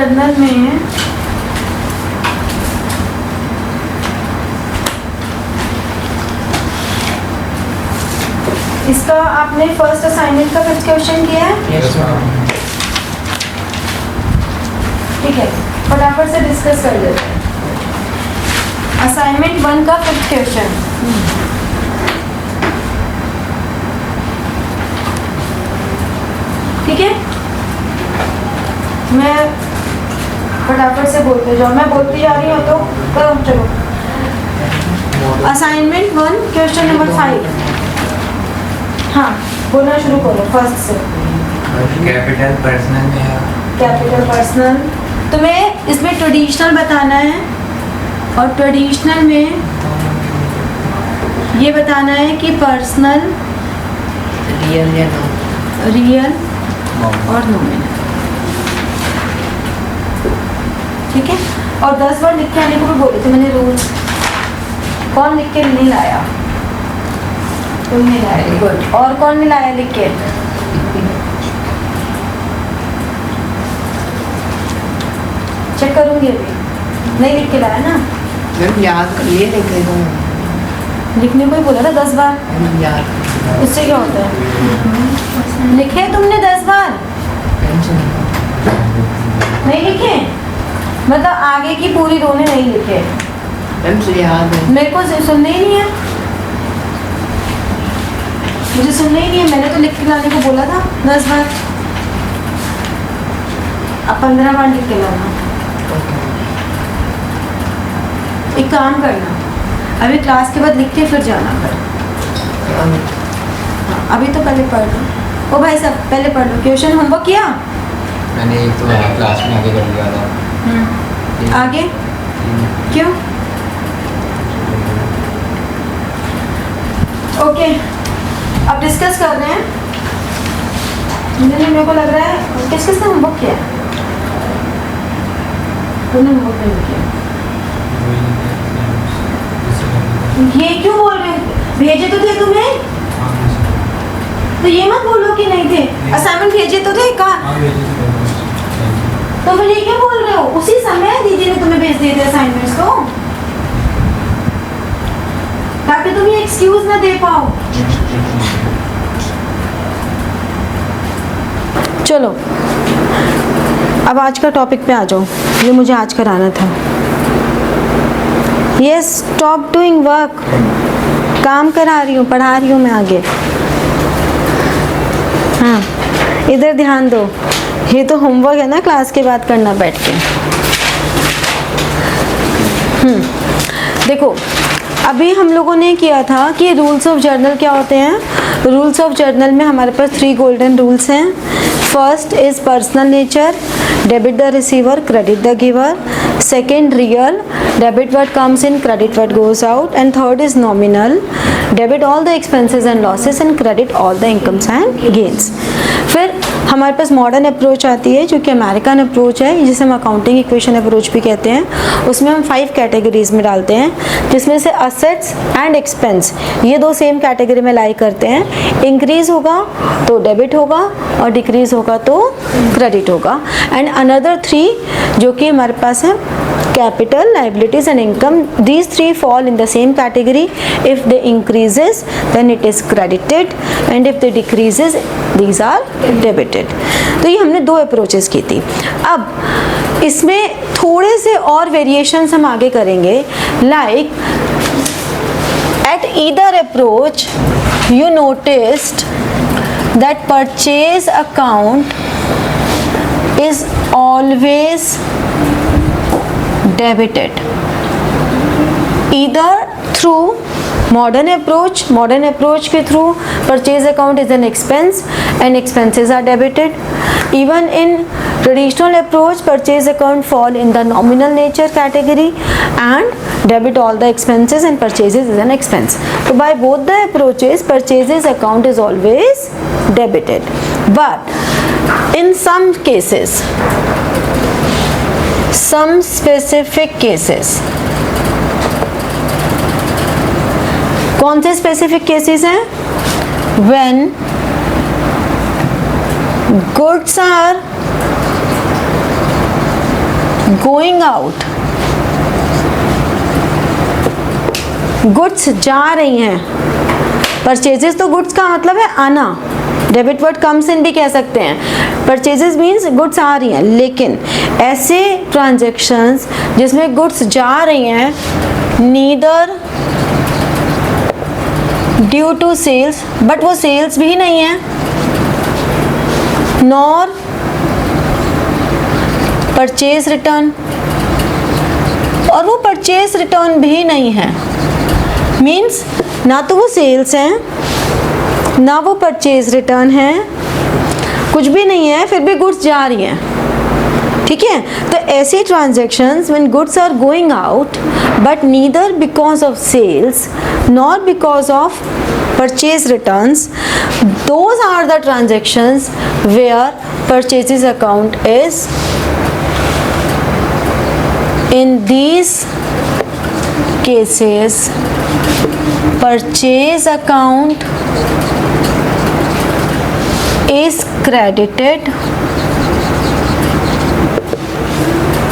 Journal में इसका आपने फर्स्ट असाइनमेंट का 5th क्वेश्चन किया है? Yes ma'am. ठीक है, फटाफट से डिस्कस कर लेते हैं। असाइनमेंट 1 का 5th क्वेश्चन। ठीक है, मैं फटाफट से बोलते जाओ, मैं बोलती जा रही हूँ तो करो। चलो, असाइनमेंट 1 क्वेश्चन नंबर 5। हाँ, बोलना शुरू करो फर्स्ट से। कैपिटल पर्सनल में है। कैपिटल पर्सनल, तुम्हें इसमें ट्रेडिशनल बताना है और ट्रेडिशनल में ये बताना है कि पर्सनल, रियल या नॉन, रियल और नॉमिनल। ठीक है, और 10 बार लिख के आने को भी बोले थे मैंने रूल्स। कौन लिख के नहीं लाया? तुम नहीं लाया, गुड। और कौन नहीं लाया लिख के? चेक करूंगी अभी। नहीं लिख के लाया ना? मैम याद कर लिए लिखे लिखने को ही बोला था 10 बार। तो याद उससे क्या होता है? लिखे तुमने 10 बार? नहीं लिखे? मतलब आगे की पूरी रो ने नहीं लिखे। मैम से याद है। मेरे को सुनने ही नहीं है, मुझे सुनना ही नहीं है। मैंने तो लिख के लाने को बोला था 10 बार। अब 15 बार लिख के लाना। एक काम करना, अभी क्लास के बाद लिख के फिर जाना कर। हाँ, अभी तो पहले पढ़ लो। ओ भाई साहब, पहले पढ़ लो। क्वेश्चन होमवर्क किया? मैंने एक तो क्लास में आगे कर लिया था। आगे क्यों? ओके, अब डिस्कस कर रहे हैं। मेरे को लग रहा है किस किसने होमवर्क किया? तुमने होमवर्क नहीं किया? ये क्यों बोल रहे हो? भेजे तो थे तुम्हें, तो ये मत बोलो कि नहीं थे। असाइनमेंट भेजे तो थे, कहाँ? तो फिर ये क्यों बोल रहे हो? उसी समय दीदी ने तुम्हें भेज दिए थे असाइनमेंट्स तो, ताकि तुम ये एक्सक्यूज ना दे पाओ। चलो, अब आज का टॉपिक पे आ जाओ, ये मुझे आज कराना था। ये स्टॉप डूइंग वर्क, काम करा रही हूँ, पढ़ा रही हूँ मैं आगे। हाँ, इधर ध्यान दो, ये तो होमवर्क है ना, क्लास के बाद करना बैठ के। देखो, अभी हम लोगों ने किया था कि रूल्स ऑफ जर्नल क्या होते हैं। रूल्स ऑफ जर्नल में हमारे पास 3 गोल्डन रूल्स हैं। First is personal nature, debit the receiver, credit the giver. Second, real, debit what comes in, credit what goes out. And third is nominal, debit all the expenses and losses and credit all the incomes and gains. फिर हमारे पास modern approach आती है जो कि American approach है, जिसे हम accounting equation approach भी कहते हैं। उसमें हम 5 कैटेगरीज में डालते हैं, जिसमें से असेट्स एंड एक्सपेंस ये 2 सेम कैटेगरी में लाई करते हैं। इंक्रीज होगा तो डेबिट होगा और डिक्रीज होगा तो क्रेडिट होगा। एंड अनदर 3 जो कि हमारे पास है capital, liabilities and income. These 3 fall in the same category. If they increases, then it is credited, and if they decreases, these are debited. तो ये हमने 2 अप्रोचेस की थी। अब इसमें थोड़े से और वेरिएशंस हम आगे करेंगे। Like at either approach, you noticed that purchase account is always debited, either through modern approach के through purchase account is an expense and expenses are debited. Even in traditional approach, purchase account fall in the nominal nature category and debit all the expenses and purchases is an expense. So by both the approaches, purchases account is always debited. But in some cases, some specific cases, कौन से specific cases हैं? When goods are going out, goods जा रही हैं। Purchases तो goods का मतलब है आना, डेबिट वर्ड कम्स इन भी कह सकते हैं। परचेजेस मीन्स गुड्स आ रही हैं, लेकिन ऐसे ट्रांजैक्शंस जिसमें गुड्स जा रही हैं, neither due to sales, but वो सेल्स भी नहीं है, नॉर परचेज रिटर्न, और वो परचेज रिटर्न भी नहीं है। मीन्स ना तो वो सेल्स हैं ना वो परचेज रिटर्न है, कुछ भी नहीं है, फिर भी गुड्स जा रही हैं। ठीक है, तो ऐसे transactions when goods are going out but neither because of sales nor because of purchase returns, those are the transactions where purchases account is, in these cases purchase account is credited,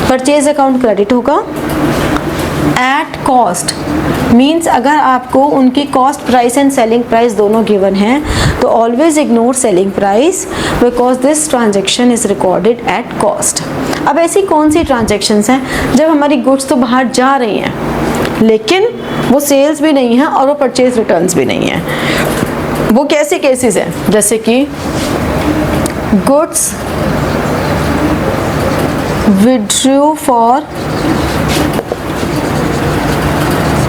purchase account credit होगा at cost. Means अगर आपको उनकी cost price and selling price दोनों given हैं तो always ignore selling price because this transaction is recorded at cost. अब ऐसी कौन सी ट्रांजेक्शन्स हैं जब हमारी गुड्स तो बाहर जा रही हैं लेकिन वो सेल्स भी नहीं है और वो परचेज रिटर्न्स भी नहीं है? वो कैसे केसेस हैं? जैसे कि goods withdrew for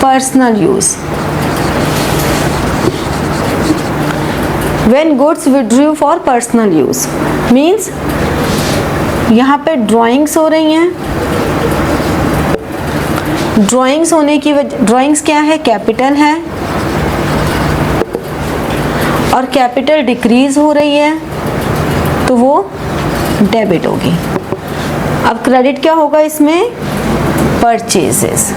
personal use. When goods withdrew for personal use means यहाँ पे ड्राइंग्स हो रही हैं, ड्राइंग्स होने की वजह, ड्राइंग्स क्या है? कैपिटल है, और कैपिटल डिक्रीज हो रही है तो वो डेबिट होगी। अब क्रेडिट क्या होगा इसमें? परचेजेस,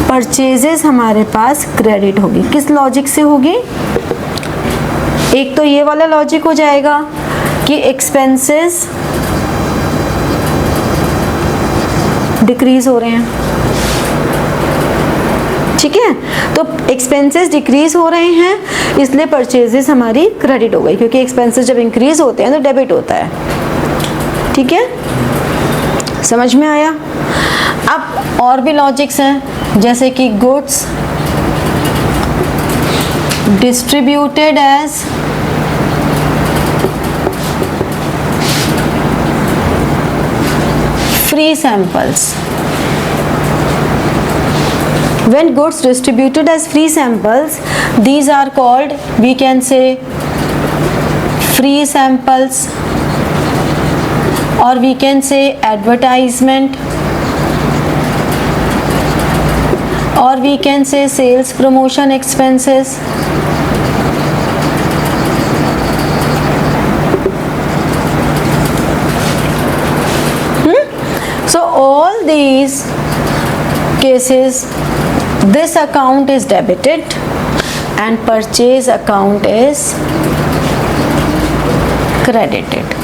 परचेजेस हमारे पास क्रेडिट होगी। किस लॉजिक से होगी? एक तो ये वाला लॉजिक हो जाएगा कि एक्सपेंसेस डिक्रीज हो रहे हैं, ठीक है, तो एक्सपेंसेस डिक्रीज हो रहे हैं इसलिए परचेजेस हमारी क्रेडिट हो गई, क्योंकि एक्सपेंसेस जब इंक्रीज होते हैं तो डेबिट होता है। ठीक है, समझ में आया? अब और भी लॉजिक्स हैं जैसे कि goods distributed as free samples. When goods distributed as free samples, these are called, we can say, free samples, or we can say advertisement, or we can say sales promotion expenses. So all these cases, this account is debited and purchase account is credited.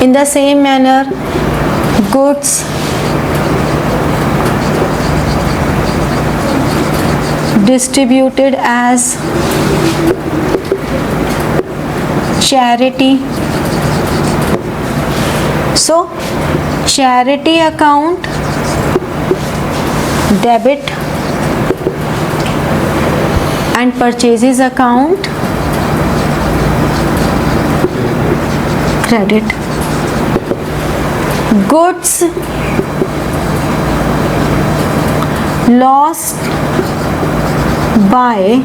In the same manner, goods distributed as charity. So, charity account debit and purchases account credit. Goods lost by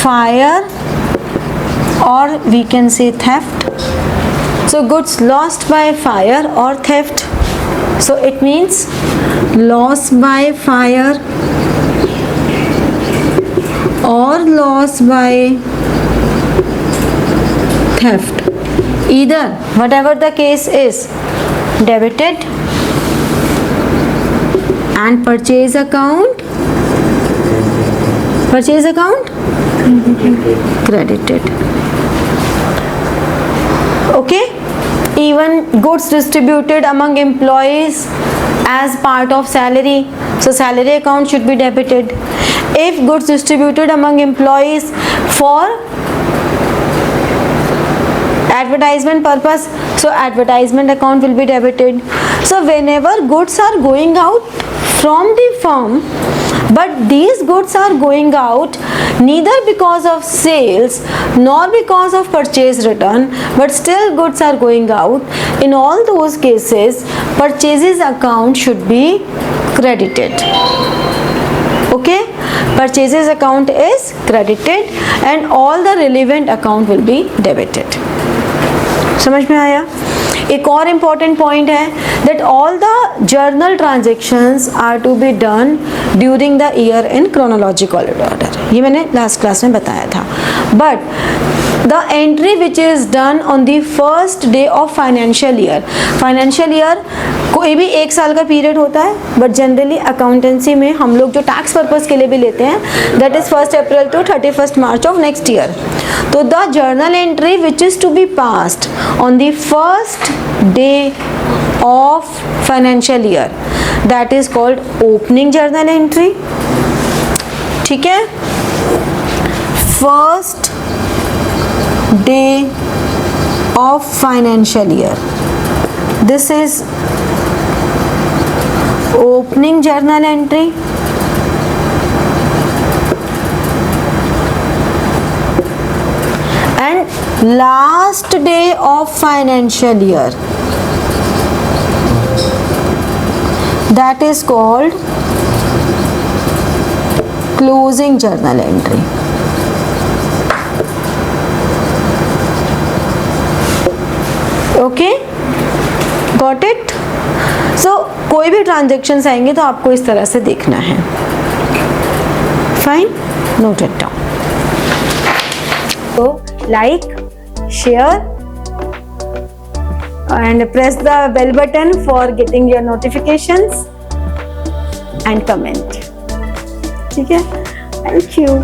fire, or we can say theft. So goods lost by fire or theft, so it means loss by fire or loss by theft, either whatever the case is, debited and purchase account credited. Okay, even goods distributed among employees as part of salary, so salary account should be debited. If goods distributed among employees for advertisement purpose, so advertisement account will be debited. So whenever goods are going out from the firm, but these goods are going out neither because of sales nor because of purchase return, but still goods are going out, in all those cases purchases account should be credited. Okay, purchases account is credited and all the relevant account will be debited. समझ में आया? एक और important point है that all the journal transactions are to be done during the year in chronological order. ये मैंने last class में बताया था. But the entry which is done on the first day of financial year कोई भी एक साल का पीरियड होता है, बट जनरली अकाउंटेंसी में हम लोग जो टैक्स पर्पज़ के लिए भी लेते हैं that is 1 April to 31 March of next year. तो the journal entry which is to be passed on the first day of financial year, that is called opening journal entry. ठीक है, first day of financial year, this is opening journal entry. And last day of financial year, that is called closing journal entry. Okay, got it? So कोई भी transactions आएंगे तो आपको इस तरह से देखना है. Fine, note it down. So like, share and press the bell button for getting your notifications and comment. ठीक है, thank you.